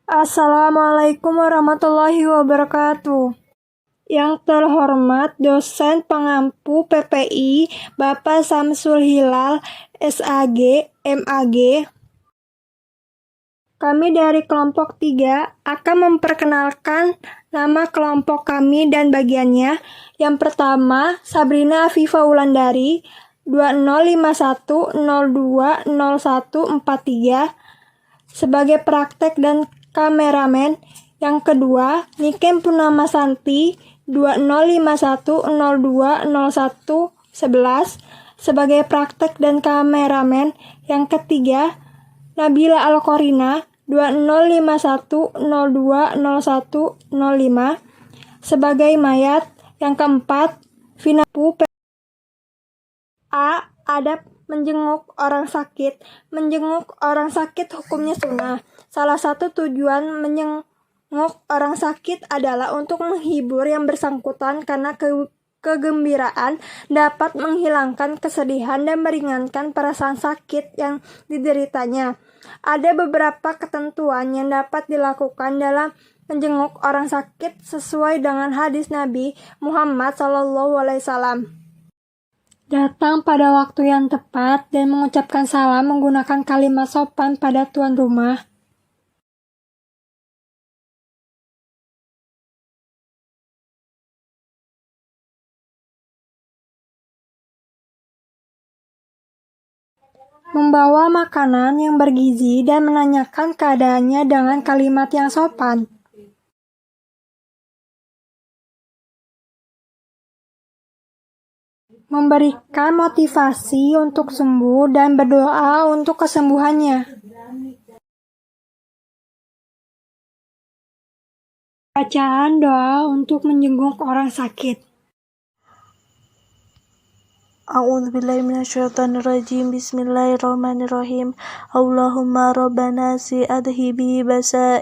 Assalamualaikum warahmatullahi wabarakatuh. Yang terhormat dosen pengampu PPI Bapak Samsul Hilal, SAG, MAG. Kami dari kelompok 3 akan memperkenalkan nama kelompok kami dan bagiannya. Yang pertama, Sabrina Afifa Wulandari, 2051020143 sebagai praktek dan kameramen. Yang kedua, Niken Purnama Santi, 2051020111 sebagai praktek dan kameramen. Yang ketiga, Nabila Al-Qorina, 2051020105 sebagai mayat. Yang keempat, Vina Pu. A. Adab menjenguk orang sakit. Menjenguk orang sakit hukumnya sunnah. Salah satu tujuan menjenguk orang sakit adalah untuk menghibur yang bersangkutan karena kegembiraan dapat menghilangkan kesedihan dan meringankan perasaan sakit yang dideritanya. Ada beberapa ketentuan yang dapat dilakukan dalam menjenguk orang sakit sesuai dengan hadis Nabi Muhammad SAW. Datang pada waktu yang tepat dan mengucapkan salam menggunakan kalimat sopan pada tuan rumah. Membawa makanan yang bergizi dan menanyakan keadaannya dengan kalimat yang sopan. Memberikan motivasi untuk sembuh dan berdoa untuk kesembuhannya. Bacaan doa untuk menjenguk orang sakit. A'udzubillahi minasyaitonirrajim. Bismillahirrahmanirrahim. Allahumma rabbana si adhibi basa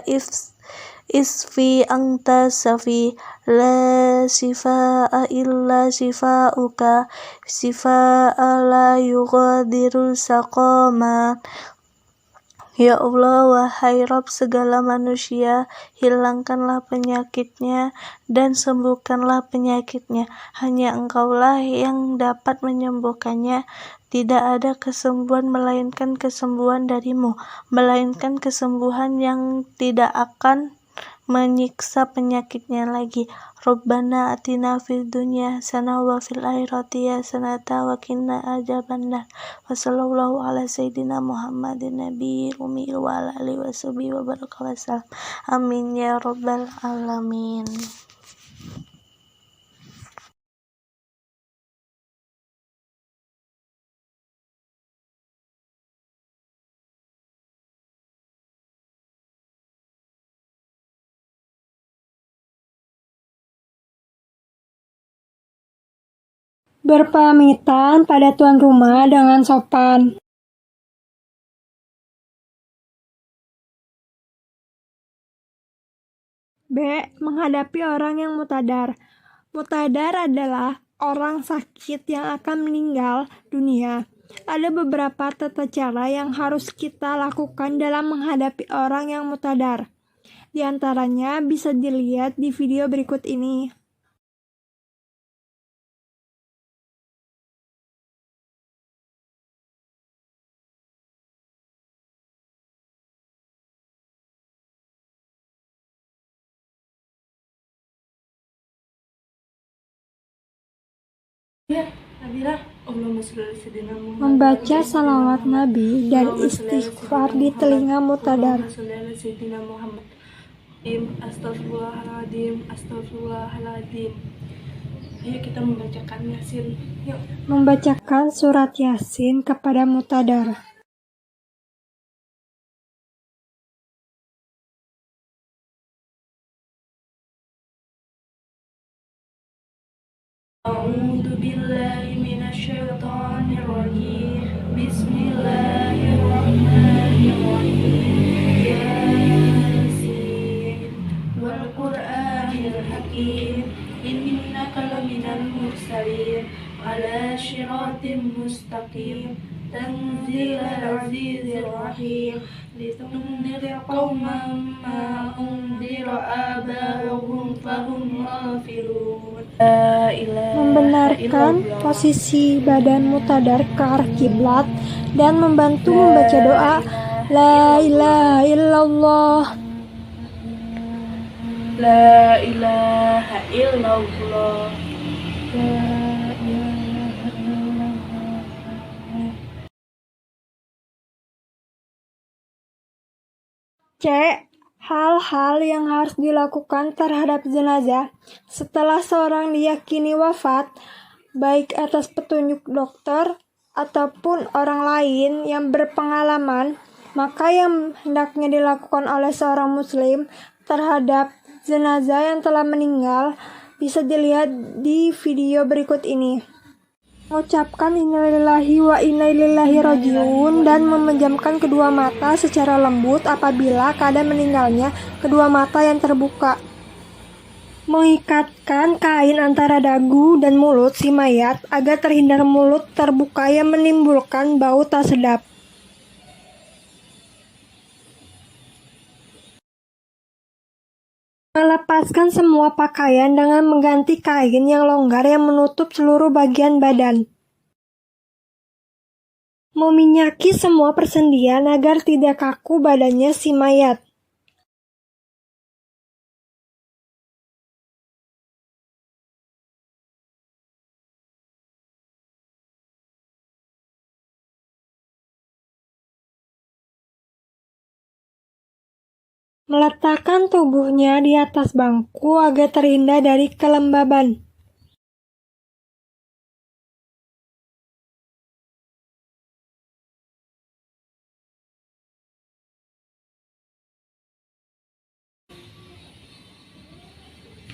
isfi anta safi la sifa'a illa sifa'uka sifa'a la yughadiru saqama. Ya Allah, wahai Rabb segala manusia, hilangkanlah penyakitnya dan sembuhkanlah penyakitnya. Hanya Engkaulah yang dapat menyembuhkannya. Tidak ada kesembuhan melainkan kesembuhan darimu, melainkan kesembuhan yang tidak akan menyiksa penyakitnya lagi. Rabbana atina fid dunya hasanah wa fil akhirati hasanah wa qina adzabannar. Wa sallallahu ala sayyidina Muhammadin nabiyil ummi wa ala alihi washabihi wa baraka wasallam. Amin ya rabbal alamin. Berpamitan pada tuan rumah dengan sopan. B. Menghadapi orang yang mutadar. Mutadar adalah orang sakit yang akan meninggal dunia. Ada beberapa tata cara yang harus kita lakukan dalam menghadapi orang yang mutadar. Di antaranya bisa dilihat di video berikut ini. Membaca salawat Nabi dan istighfar di telinga mutadar. Astagfirullahaladzim. Ayo kita membacakan Yasin. Yuk. Membacakan surat Yasin kepada mutadar. A'udzu billahi minasyaitonir rajim. Bismillahirrahmanirrahim. Yasin wal Qur'anil hakim. Innaka laminal mursalin ala syiratim mustaqim. تنزيل العزيز الرحيم لتنذر قوما ما أنذر آباؤهم فهم غافلون لا إله Membenarkan posisi badan mutadar ke arah kiblat dan membantu membaca doa La ilaha illallah. La ilaha illallah. C. Hal-hal yang harus dilakukan terhadap jenazah setelah seorang diyakini wafat, baik atas petunjuk dokter ataupun orang lain yang berpengalaman, maka yang hendaknya dilakukan oleh seorang muslim terhadap jenazah yang telah meninggal bisa dilihat di video berikut ini. Mengucapkan innalillahi wa inna ilaihi rajiun dan memejamkan kedua mata secara lembut apabila keadaan meninggalnya kedua mata yang terbuka. Mengikatkan kain antara dagu dan mulut si mayat agar terhindar mulut terbuka yang menimbulkan bau tak sedap. Melepaskan semua pakaian dengan mengganti kain yang longgar yang menutup seluruh bagian badan. Meminyaki semua persendian agar tidak kaku badannya si mayat. Meletakkan tubuhnya di atas bangku agar terhindar dari kelembaban.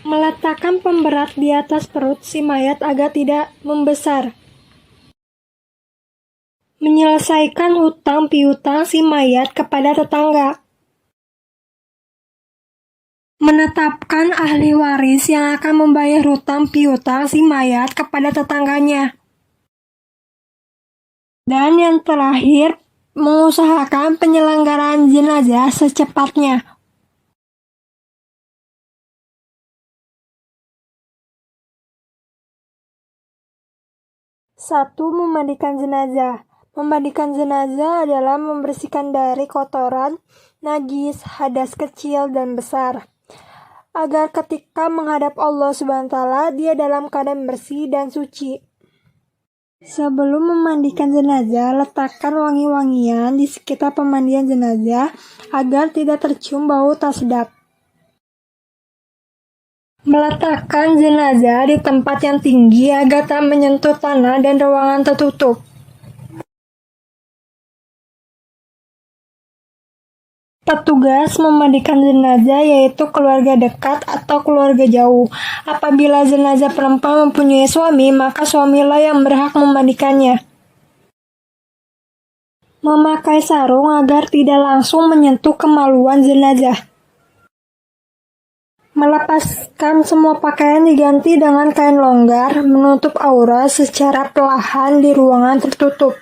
Meletakkan pemberat di atas perut si mayat agar tidak membesar. Menyelesaikan hutang piutang si mayat kepada tetangga. Menetapkan ahli waris yang akan membayar hutang piutang si mayat kepada tetangganya. Dan yang terakhir, mengusahakan penyelenggaraan jenazah secepatnya. Satu, memandikan jenazah. Memandikan jenazah adalah membersihkan dari kotoran, najis, hadas kecil dan besar, agar ketika menghadap Allah SWT, dia dalam keadaan bersih dan suci. Sebelum memandikan jenazah, letakkan wangi-wangian di sekitar pemandian jenazah agar tidak tercium bau tak sedap. Meletakkan jenazah di tempat yang tinggi agar tak menyentuh tanah dan ruangan tertutup. Petugas memandikan jenazah yaitu keluarga dekat atau keluarga jauh. Apabila jenazah perempuan mempunyai suami, maka suamilah yang berhak memandikannya. Memakai sarung agar tidak langsung menyentuh kemaluan jenazah. Melepaskan semua pakaian diganti dengan kain longgar, menutup aurat secara perlahan di ruangan tertutup.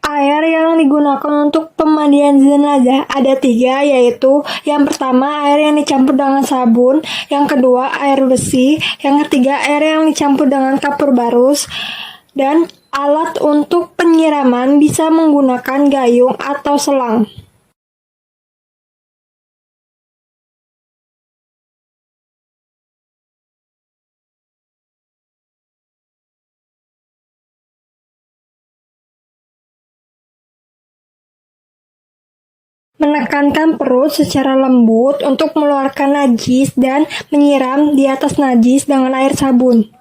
Air yang digunakan untuk pemandian jenazah ada 3, yaitu yang pertama air yang dicampur dengan sabun, yang kedua air bersih, yang ketiga air yang dicampur dengan kapur barus, dan alat untuk penyiraman bisa menggunakan gayung atau selang. Menekankan perut secara lembut untuk mengeluarkan najis dan menyiram di atas najis dengan air sabun.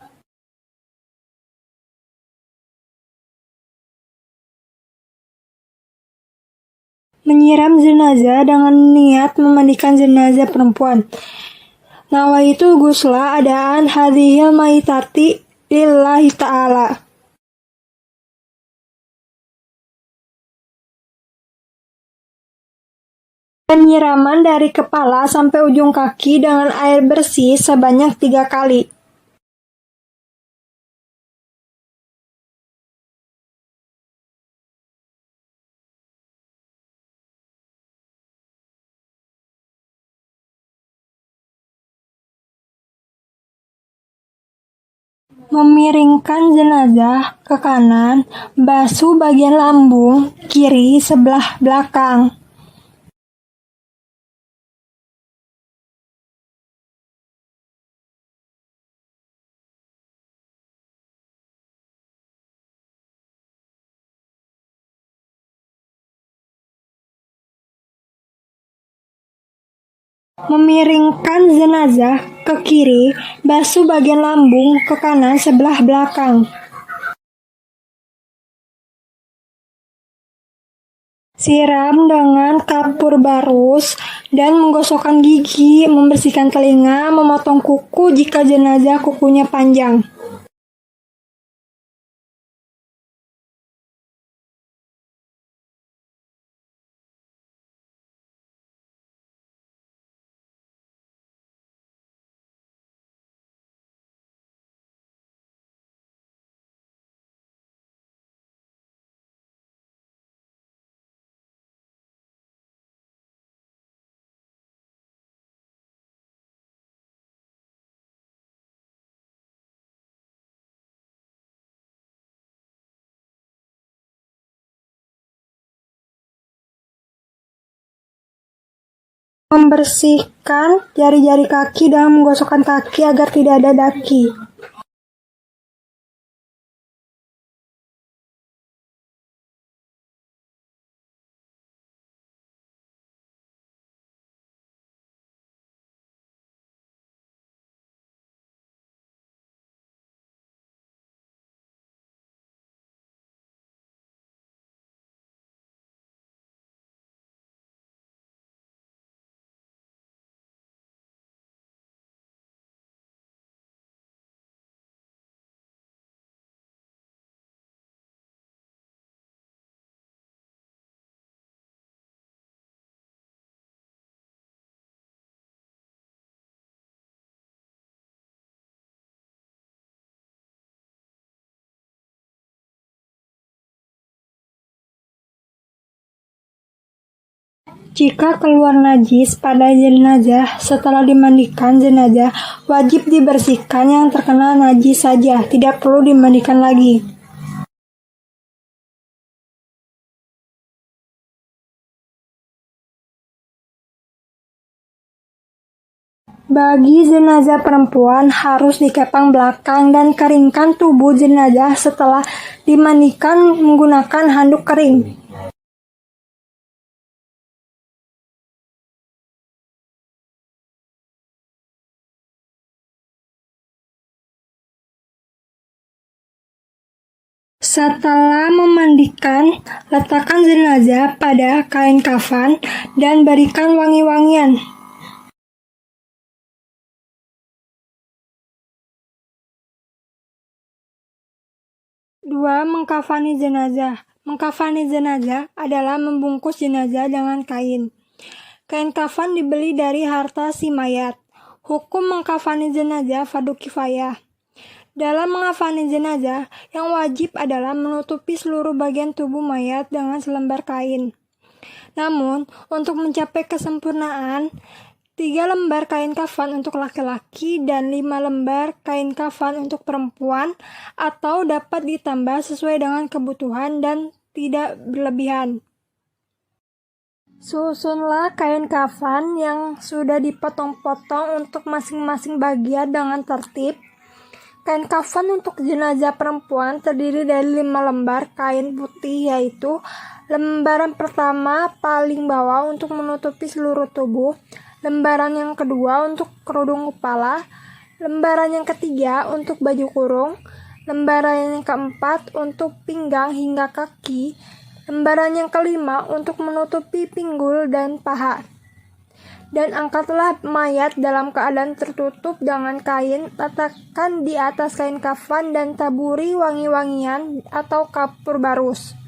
Menyiram jenazah dengan niat memandikan jenazah perempuan. Nawaitu ghusla adaan hadhil maitati lillahi ta'ala. Penyiraman dari kepala sampai ujung kaki dengan air bersih sebanyak 3 kali. Memiringkan jenazah ke kanan, basuh bagian lambung kiri sebelah belakang. Memiringkan jenazah ke kiri, basuh bagian lambung ke kanan sebelah belakang. Siram dengan kapur barus dan menggosokkan gigi, membersihkan telinga, memotong kuku jika jenazah kukunya panjang. Membersihkan jari-jari kaki dan menggosokkan kaki agar tidak ada daki. Jika keluar najis pada jenazah setelah dimandikan, jenazah wajib dibersihkan yang terkena najis saja, tidak perlu dimandikan lagi. Bagi jenazah perempuan harus dikepang belakang dan keringkan tubuh jenazah setelah dimandikan menggunakan handuk kering. Setelah memandikan, letakkan jenazah pada kain kafan dan berikan wangi-wangian. Dua, mengkafani jenazah. Mengkafani jenazah adalah membungkus jenazah dengan kain. Kain kafan dibeli dari harta si mayat. Hukum mengkafani jenazah fardu kifayah. Dalam mengkafani jenazah, yang wajib adalah menutupi seluruh bagian tubuh mayat dengan selembar kain. Namun, untuk mencapai kesempurnaan, 3 lembar kain kafan untuk laki-laki dan 5 lembar kain kafan untuk perempuan, atau dapat ditambah sesuai dengan kebutuhan dan tidak berlebihan. Susunlah kain kafan yang sudah dipotong-potong untuk masing-masing bagian dengan tertib. Kain kafan untuk jenazah perempuan terdiri dari 5 lembar kain putih, yaitu lembaran pertama paling bawah untuk menutupi seluruh tubuh, lembaran yang kedua untuk kerudung kepala, lembaran yang ketiga untuk baju kurung, lembaran yang keempat untuk pinggang hingga kaki, Lembaran yang kelima untuk menutupi pinggul dan paha. Dan angkatlah mayat dalam keadaan tertutup dengan kain, letakkan di atas kain kafan dan taburi wangi-wangian atau kapur barus.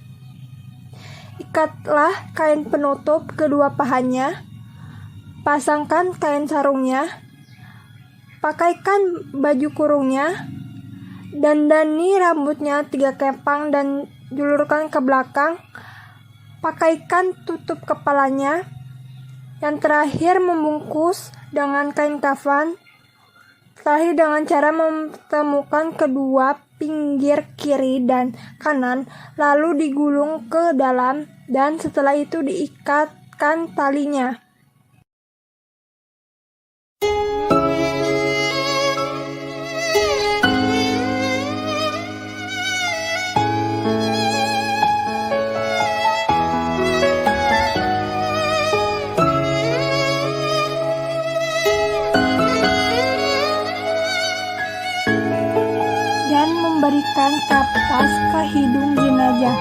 Ikatlah kain penutup kedua pahanya, pasangkan kain sarungnya, pakaikan baju kurungnya, dandani rambutnya 3 kepang dan julurkan ke belakang, pakaikan tutup kepalanya. Yang terakhir membungkus dengan kain kafan. Terakhir dengan cara mempertemukan kedua pinggir kiri dan kanan, lalu digulung ke dalam, dan setelah itu diikatkan talinya. Dan memberikan kapas ke hidung jenazah.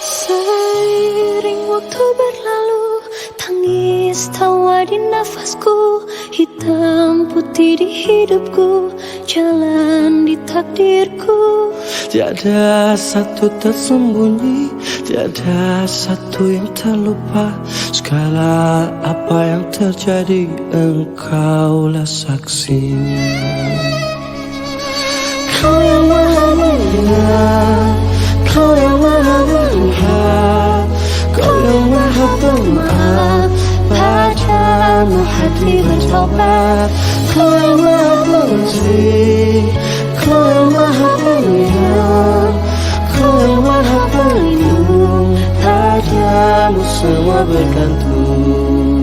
Seiring waktu berlalu, tangis tawa di nafasku, hitam putih di hidupku, jalan di takdirku. Tiada satu tersembunyi, tiada satu yang terlupa. Segala apa yang terjadi, engkaulah saksinya. Kau yang maha mulia, kau yang maha melihat, kau yang maha pemaaf, padamu hati bertobat. Kau yang maha pengasih, kau yang maha pemeliharaan, kau yang maha pelindung, padamu semua bergantung.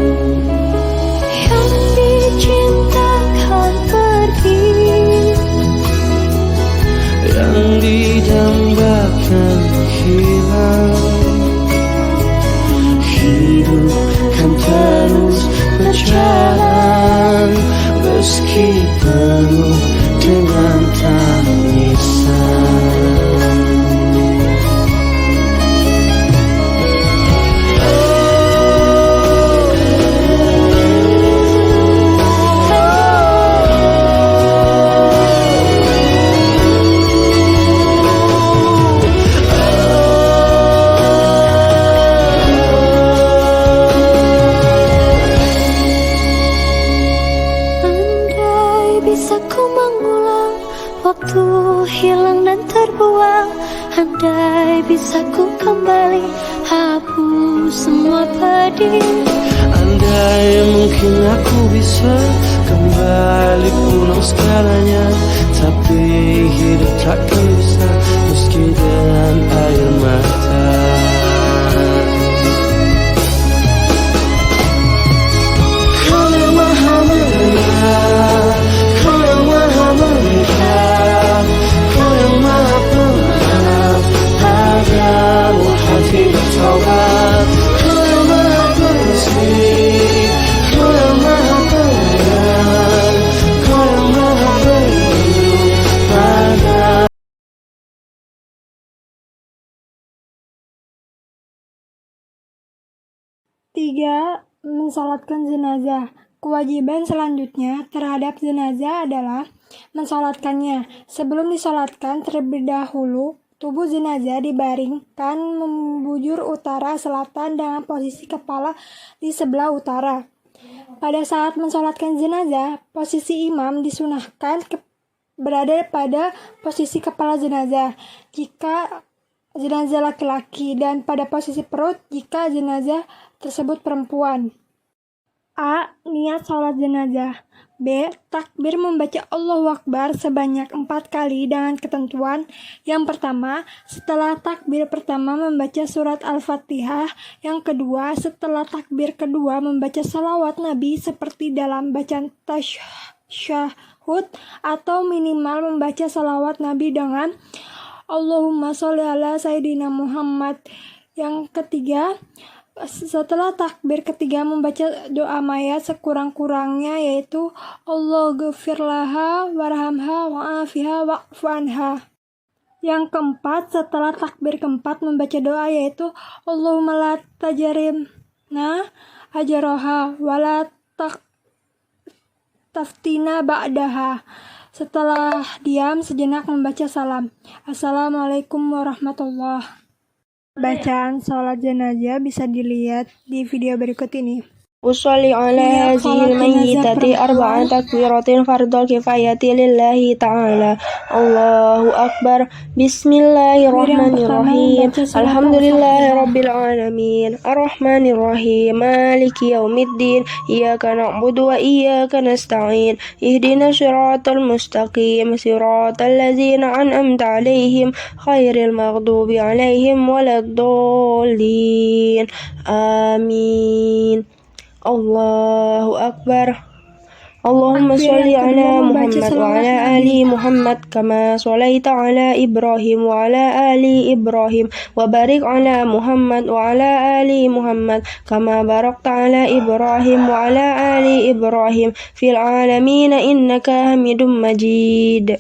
Yang dicintakan pergi, yang didambakan hilang, hidup kan terus berjalan meski penuh dengan tangisan. waktu hilang dan terbuang. Andai bisa ku kembali, hapus semua pedih. Andai mungkin aku bisa kembali pulang segalanya, tapi hidup takkan bisa meski dengan air mata. Kau yang maha melihat, kau yang maha melihat, kau yang maha pemaaf, padamu hati bertaubat. Kau yang maha pengasih, kau yang maha penyayang, kau yang maha pelindung, padamu. 3. Mensalatkan jenazah. Kewajiban selanjutnya terhadap jenazah adalah mensalatkannya. Sebelum disalatkan terlebih dahulu, tubuh jenazah dibaringkan membujur utara selatan dengan posisi kepala di sebelah utara. Pada saat mensalatkan jenazah, posisi imam disunahkan berada pada posisi kepala jenazah jika jenazah laki-laki, dan pada posisi perut jika jenazah tersebut perempuan. A. Niat salat jenazah. B. Takbir membaca Allahu Akbar sebanyak 4 kali dengan ketentuan. Yang pertama, setelah takbir pertama membaca surat Al-Fatihah. Yang kedua, setelah takbir kedua membaca salawat Nabi seperti dalam bacaan tasyahud, atau minimal membaca salawat Nabi dengan Allahumma sholli ala Sayyidina Muhammad. Yang ketiga, setelah takbir ketiga membaca doa mayat sekurang-kurangnya, yaitu Allah ghafir laha warhamha wa'afiha wa'fu anha. Yang keempat, setelah takbir keempat membaca doa yaitu Allahumma la tajarimna ajaroha wala taftina ba'daha. Setelah diam sejenak membaca salam. Assalamualaikum warahmatullahi wabarakatuh. Bacaan sholat jenazah bisa dilihat di video berikut ini. أصلي على هذه الميتة 4 تكبيرات فرض الكفاية لله تعالى. الله أكبر. بسم الله الرحمن الرحيم. الحمد لله رب العالمين الرحمن الرحيم مالك يوم الدين إياك نعبد وإياك نستعين اهدنا الصراط المستقيم صراط الذين أنعمت عليهم غير المغضوب عليهم ولا الضالين آمين. Allahu Akbar. Allahumma sholli ala Muhammad wa ala ali Muhammad kama sholaita ala Ibrahim wa ala ali Ibrahim wa barik ala Muhammad wa ala ali Muhammad kama barakta ala Ibrahim wa ala ali Ibrahim fil alamin innaka Hamidum Majid.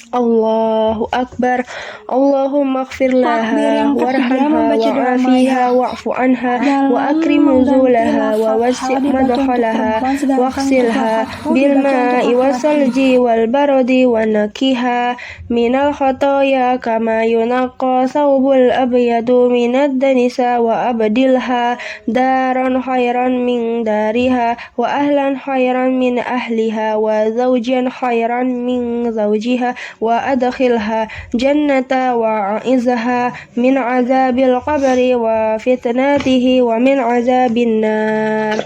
Allahu Akbar. Allahumma ighfir laha warhamha wa'afiha wa'fu anha wa akrim nuzulaha wa wasi' madkhalaha waghsilha bil ma'i wasalji wal baradi wa nakiha minal khataaya kama yunaqqa thawbul abyadu minad danisa wa abdilha daran khairan min dariha wa ahlan khairan min ahliha wa zawjan khairan min zawjiha wa adkhilha jannata wa a'izha min azabil qabri wa fitnatihi wa min azabin nar.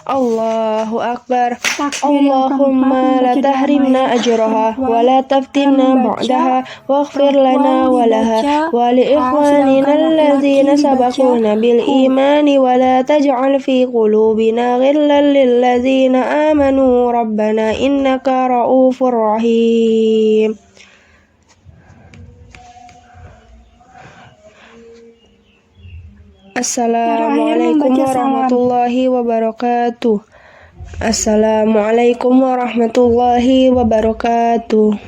Allahu Akbar. Allahumma la tahrimna ajraha wa la taftinna ba'daha waghfir lana wa laha wa li ikhwanina alladhina sabaquna bil imani wa la taj'al fi qulubina ghillan lil ladzina amanu rabbana innaka ra'ufur rahim. Assalamualaikum warahmatullahi wabarakatuh. Assalamualaikum warahmatullahi wabarakatuh.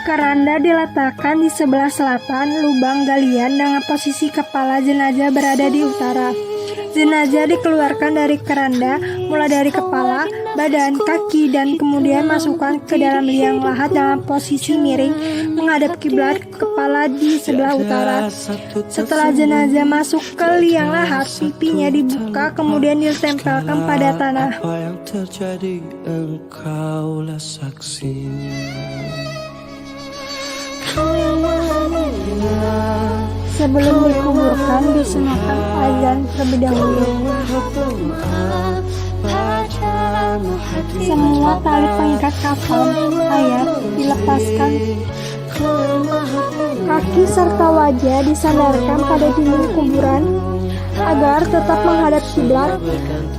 Keranda diletakkan di sebelah selatan lubang galian dengan posisi kepala jenazah berada di utara. Jenazah dikeluarkan dari keranda mulai dari kepala, badan, kaki, dan kemudian masukkan ke dalam liang lahat dalam posisi miring menghadap kiblat, kepala di sebelah utara. Setelah jenazah masuk ke liang lahat, pipinya dibuka kemudian ditempelkan pada tanah. Apa yang terjadi engkaulah saksinya. Sebelum dikuburkan disunahkan azan terlebih dahulu. Semua tali pengikat kafan mayat dilepaskan. Kaki serta wajah disandarkan pada dinding kuburan agar tetap menghadap kiblat.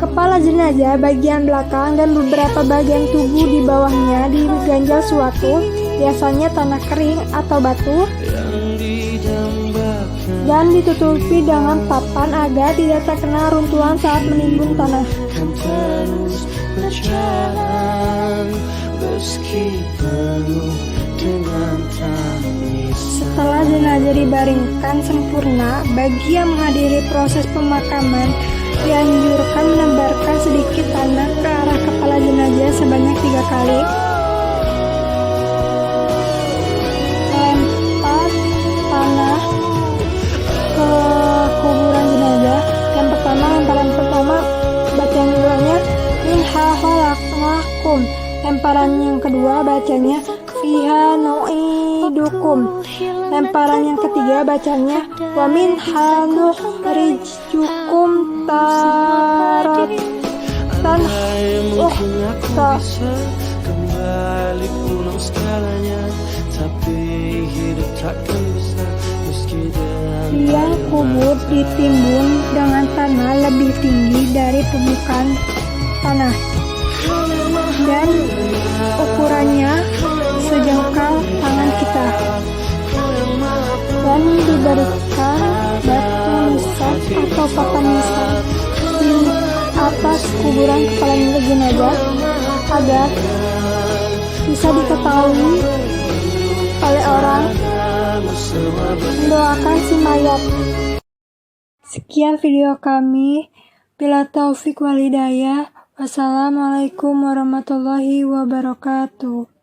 Kepala jenazah bagian belakang dan beberapa bagian tubuh di bawahnya diganjal suatu, biasanya tanah kering atau batu, dan ditutupi dengan papan agar tidak terkena runtuhan saat menimbun tanah. Setelah jenazah dibaringkan sempurna, bagi yang menghadiri proses pemakaman dianjurkan menebarkan sedikit tanah ke arah kepala jenazah sebanyak 3 kali. Lempar tanah ke kuburan jenazah. Yang pertama, lemparan pertama bacaan doanya minha khalaqnakum. Lemparan yang kedua bacanya fiha nu'idukum. Lemparan yang ketiga bacanya wa minha nukhrijukum taratan ukhra. Kembali pulang segalanya, tapi hidup takkan bisa meski dengan Liang kubur ditimbun dengan tanah lebih tinggi dari permukaan tanah dan ukurannya sejengkal tangan kita, dan diberikan batu nisan atau papan nisan di atas kuburan kepala jenazah agar bisa diketahui oleh orang mendoakan si mayat. Sekian video kami. Bila taufik wal hidayah. Wassalamualaikum warahmatullahi wabarakatuh.